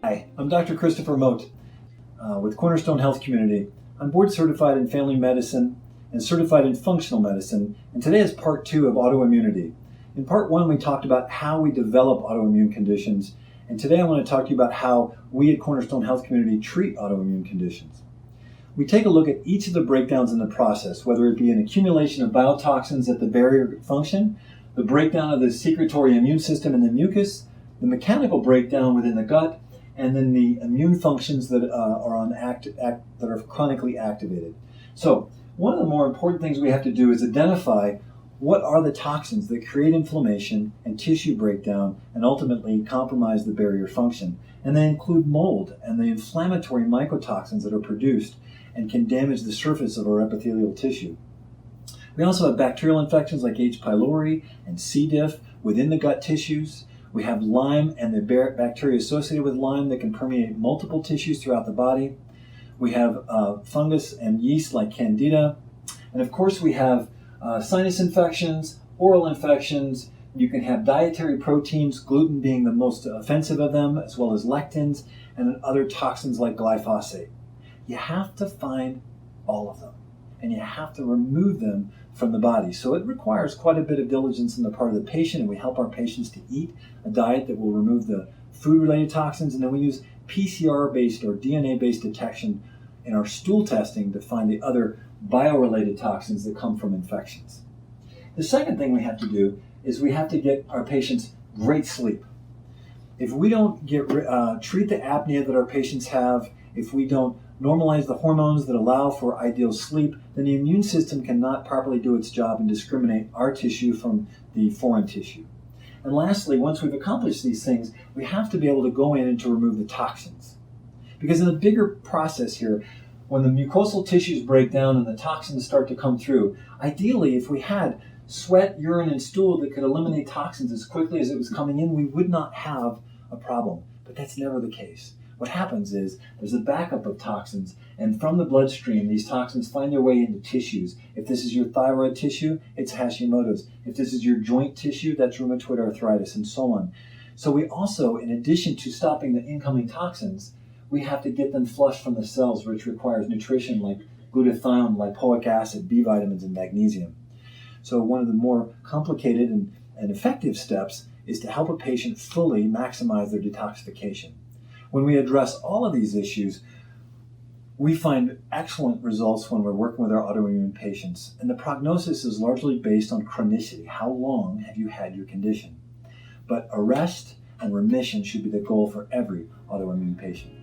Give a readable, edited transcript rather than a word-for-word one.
Hi, I'm Dr. Christopher Mote with Cornerstone Health Community. I'm board certified in family medicine and certified in functional medicine, and today is part 2 of autoimmunity. In part 1, we talked about how we develop autoimmune conditions, and today I want to talk to you about how we at Cornerstone Health Community treat autoimmune conditions. We take a look at each of the breakdowns in the process, whether it be an accumulation of biotoxins at the barrier function, the breakdown of the secretory immune system in the mucus, the mechanical breakdown within the gut, and then the immune functions that are chronically activated. So one of the more important things we have to do is identify what are the toxins that create inflammation and tissue breakdown and ultimately compromise the barrier function. And they include mold and the inflammatory mycotoxins that are produced and can damage the surface of our epithelial tissue. We also have bacterial infections like H. pylori and C. diff within the gut tissues. We have Lyme and the bacteria associated with Lyme that can permeate multiple tissues throughout the body. We have fungus and yeast like Candida. And of course we have sinus infections, oral infections. You can have dietary proteins, gluten being the most offensive of them, as well as lectins and other toxins like glyphosate. You have to find all of them, and you have to remove them from the body. So it requires quite a bit of diligence on the part of the patient, and we help our patients to eat a diet that will remove the food-related toxins, and then we use PCR-based or DNA-based detection in our stool testing to find the other bio-related toxins that come from infections. The second thing we have to do is we have to get our patients great sleep. If we don't treat the apnea that our patients have, if we don't normalize the hormones that allow for ideal sleep, then the immune system cannot properly do its job and discriminate our tissue from the foreign tissue. And lastly, once we've accomplished these things, we have to be able to go in and to remove the toxins. Because in the bigger process here, when the mucosal tissues break down and the toxins start to come through, ideally if we had sweat, urine, and stool that could eliminate toxins as quickly as it was coming in, we would not have a problem. But that's never the case. What happens is there's a backup of toxins, and from the bloodstream, these toxins find their way into tissues. If this is your thyroid tissue, it's Hashimoto's. If this is your joint tissue, that's rheumatoid arthritis, and so on. So we also, in addition to stopping the incoming toxins, we have to get them flushed from the cells, which requires nutrition like glutathione, lipoic acid, B vitamins, and magnesium. So one of the more complicated and effective steps is to help a patient fully maximize their detoxification. When we address all of these issues, we find excellent results when we're working with our autoimmune patients. And the prognosis is largely based on chronicity. How long have you had your condition? But arrest and remission should be the goal for every autoimmune patient.